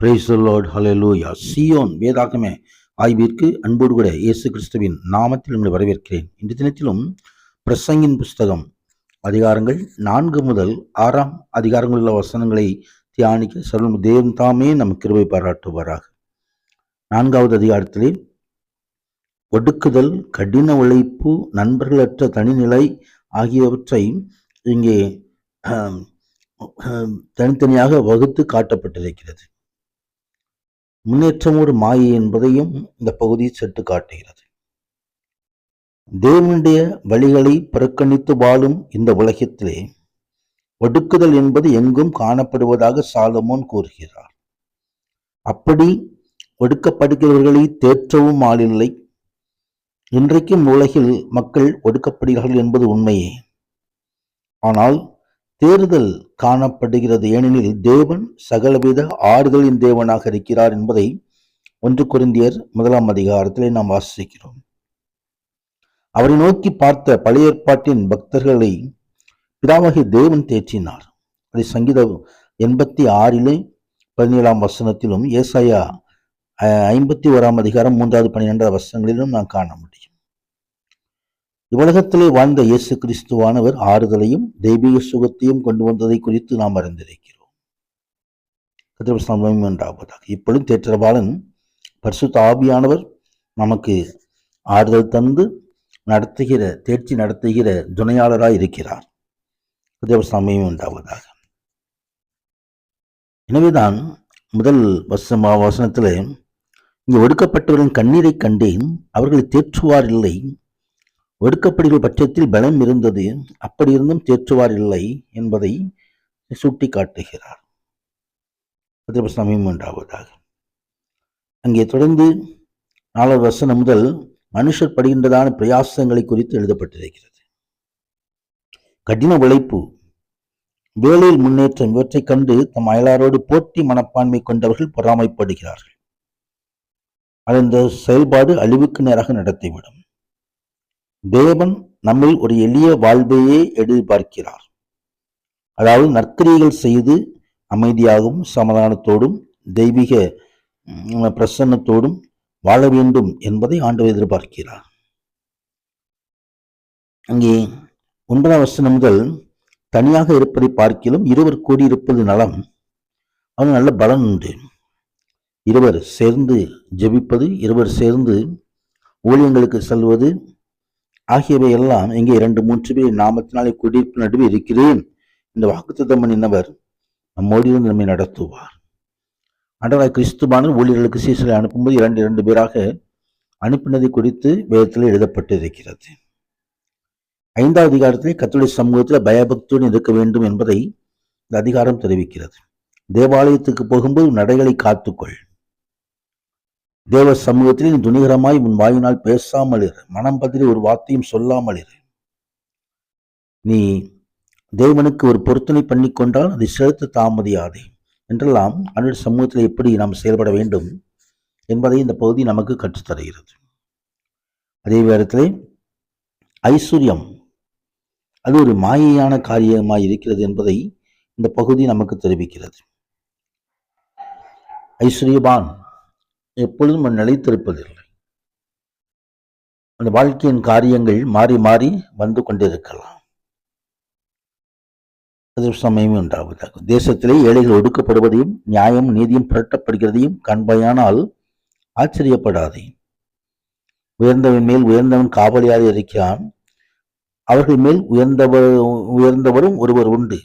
Praise the Lord, ஹல்லேலூயா. சீயோன் வேதாகம ஆய்விற்கு அன்போடு கூட இயேசு கிறிஸ்துவின் நாமத்தில் உங்களை வரவேற்கிறேன். இந்த தினத்திலும் பிரசங்கின் புஸ்தகம் அதிகாரங்கள் 4 முதல் 6 அதிகாரங்கள் உள்ள வசனங்களை தியானிக்க சொல்லும் தேவன் தாமே நமக்கு கிருபை பாராட்டுவாராக. 4வது அதிகாரத்திலே ஒடுக்குதல், கடின உழைப்பு, நண்பர்களற்ற தனிநிலை ஆகியவற்றை இங்கே தனித்தனியாக வகுத்து காட்டப்பட்டிருக்கிறது. முன்னேற்றம் ஒரு மாயை என்பதையும் இந்த பகுதி சற்று காட்டுகிறது. தேவனுடைய வழிகளை புறக்கணித்து வாழும் இந்த உலகத்திலே ஒடுக்குதல் என்பது எங்கும் காணப்படுவதாக சாலமோன் கூறுகிறார். அப்படி ஒடுக்கப்படுகிறவர்களை தேற்றவும் ஆளில்லை. இன்றைக்கும் உலகில் மக்கள் ஒடுக்கப்படுகிறார்கள் என்பது உண்மையே. ஆனால் தேறுதல் காணப்படுகிறது. ஏனெனில் தேவன் சகலவித ஆறுதலின் தேவனாக இருக்கிறார் என்பதை 1 கொரிந்தியர் 1 அதிகாரத்திலே நாம் வாசிக்கிறோம். அவரை நோக்கி பார்த்த பழைய ஏற்பாட்டின் பக்தர்களை பிதாவாகிய தேவன் தேற்றினார். அதை சங்கீதம் 86 17 வசனத்திலும் ஏசாயா 51 அதிகாரம் 3 12 வசனங்களிலும் நாம் காண முடியும். இவ்வுலகத்திலே வாழ்ந்த இயேசு கிறிஸ்துவானவர் ஆறுதலையும் தெய்வீக சுகத்தையும் கொண்டு வந்ததை குறித்து நாம் அறிந்திருக்கிறோம். இப்பொழுது தேற்றவாளன் பரிசுத்த ஆவியானவர் நமக்கு ஆறுதல் தந்து தேர்ச்சி நடத்துகிற துணையாளராய் இருக்கிறார். சமயம் உண்டாவதாக. எனவேதான் முதல் வசனத்திலே இங்கே ஒடுக்கப்பட்டவர்களின் கண்ணீரை கண்டேன், அவர்களை தேற்றுவார் இல்லை. ஒடுக்கப்படுகிற பட்சத்தில் பலம் இருந்தது, அப்படி இருந்தும் தேற்றுவார் இல்லை என்பதை சுட்டி காட்டுகிறார். சமயம் உண்டாவதாக. அங்கே தொடர்ந்து 4வது வசனம் முதல் மனுஷர் படுகின்றதான பிரயாசங்களை குறித்து எழுதப்பட்டிருக்கிறது. கடின உழைப்பு, வேலையில் முன்னேற்றம் இவற்றை கண்டு தம் அயலாரோடு போட்டி மனப்பான்மை கொண்டவர்கள் பொறாமைப்படுகிறார்கள். அந்த செயல்பாடு அழிவுக்கு நேராக நடத்திவிடும். தேவன் நம்மில் ஒரு எளிய வாழ்வையே எதிர்பார்க்கிறார். அதாவது நற்கிரியைகள் செய்து அமைதியாகவும் சமாதானத்தோடும் தெய்வீக பிரசன்னத்தோடும் வாழ வேண்டும் என்பதை ஆண்டவர் எதிர்பார்க்கிறார். அங்கே 9 வசனம் முதல் தனியாக இருப்பதை பார்க்கிலும் இருவர் கூடியிருப்பது நலம், அவன் நல்ல பலன் உண்டு. இருவர் சேர்ந்து ஜெபிப்பது, இருவர் சேர்ந்து ஊழியங்களுக்கு செல்வது ஆகியவை எல்லாம் இங்கே 2-3 பேர் நாமத்தினாலே குடியிருப்பு நடுவே இருக்கிறேன் இந்த வாக்குத்தத்தம் பண்ணினவர் நம்மோடு இருந்து நம்மை நடத்துவார். ஆண்டவராகிய கிறிஸ்துவானவர் ஊழியர்களுக்கு சீசரை அனுப்பும்போது 2 பேராக அனுப்பினதை குறித்து வேதத்தில் எழுதப்பட்டிருக்கிறது. 5வது அதிகாரத்திலே கர்த்தருடைய சமூகத்தில் பயபக்தியுடன் இருக்க வேண்டும் என்பதை இந்த அதிகாரம் தெரிவிக்கிறது. தேவாலயத்துக்கு போகும்போது நடைகளை காத்துக்கொள். தேவ சமூகத்தில் நீ துணிகரமாய் உன் வாயினால் பேசாமல் இரு. மனம் பற்றி ஒரு வார்த்தையும் சொல்லாமல் இரு. நீ தேவனுக்கு ஒரு பொருத்தனை பண்ணி கொண்டால் அதை செலுத்த தாமதியாதே என்றெல்லாம் அவருடைய சமூகத்தில் எப்படி நாம் செயல்பட வேண்டும் என்பதை இந்த பகுதி நமக்கு கற்றுத்தருகிறது. அதே நேரத்தில் ஐஸ்வர்யம் அது ஒரு மாயையான காரியமாய் இருக்கிறது என்பதை இந்த பகுதி நமக்கு தெரிவிக்கிறது. ஐஸ்வர்யவான் எப்பொழுதும் நிலைத்திருப்பதில்லை. அந்த வாழ்க்கையின் காரியங்கள் மாறி மாறி வந்து கொண்டிருக்கலாம். அது சமயம் உண்டாவதாக. தேசத்திலே ஏழைகள் ஒடுக்கப்படுவதையும் நியாயம் நீதியும் புரட்டப்படுகிறதையும் காண்பாயானால் ஆச்சரியப்படாதே. உயர்ந்தவன் மேல் உயர்ந்தவன் காவலியாக இருக்கிறான். அவர்கள் மேல் உயர்ந்தவரும் ஒருவர் உண்டு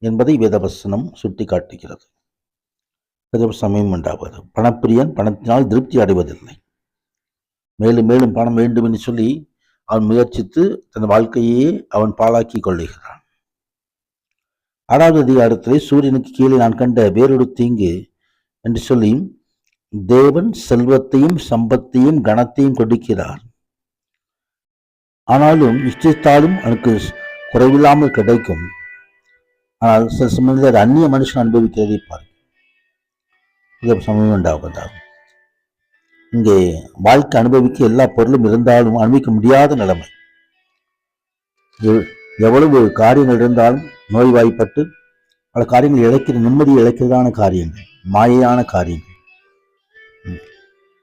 என்பதை வேதவசனம் சுட்டி காட்டுகிறது. சமயம் உண்டாவது. பணப்பிரியன் பணத்தினால் திருப்தி அடைவதில்லை. மேலும் மேலும் பணம் வேண்டும் என்று சொல்லி அவன் முயற்சித்து தன் வாழ்க்கையே அவன் பாழாக்கி கொள்ளுகிறான். 6வது அதிகாரத்திலே சூரியனுக்கு கீழே நான் கண்ட வேறொரு தீங்கு என்று சொல்லி தேவன் செல்வத்தையும் சம்பத்தையும் கனத்தையும் கொடுக்கிறார். ஆனாலும் நிச்சயத்தாலும் அவனுக்கு குறைவில்லாமல் கிடைக்கும். ஆனால் சில சமயத்தில் அந்நிய மனுஷன் அனுபவிக்கிறதை பார்க்கும் சமயம் உண்டாவதாகும். இங்கே வாழ்க்கை அனுபவிக்க எல்லா பொருளும் இருந்தாலும் அனுபவிக்க முடியாத நிலைமை. எவ்வளவு காரியங்கள் இருந்தாலும் நோய்வாய்ப்பட்டு பல காரியங்கள் இழக்கிற நிம்மதியை இழக்கிறதான காரியங்கள், மாயையான காரியங்கள்,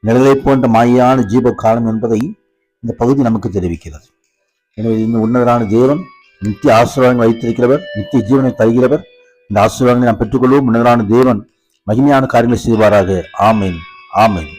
நிழலை போன்ற மாயையான ஜீவ காலம் என்பதை இந்த பகுதி நமக்கு தெரிவிக்கிறது. எனவே இந்த உன்னதரான தேவன் நித்திய ஆசீர்வாதங்கள் வைத்திருக்கிறவர், நித்திய ஜீவனை தருகிறவர். இந்த ஆசீர்வாதங்களை நாம் பெற்றுக்கொள்வோம். உன்னதரான தேவன் மகிமையான காரியங்களை செய்வாராக. ஆமென், ஆமென்.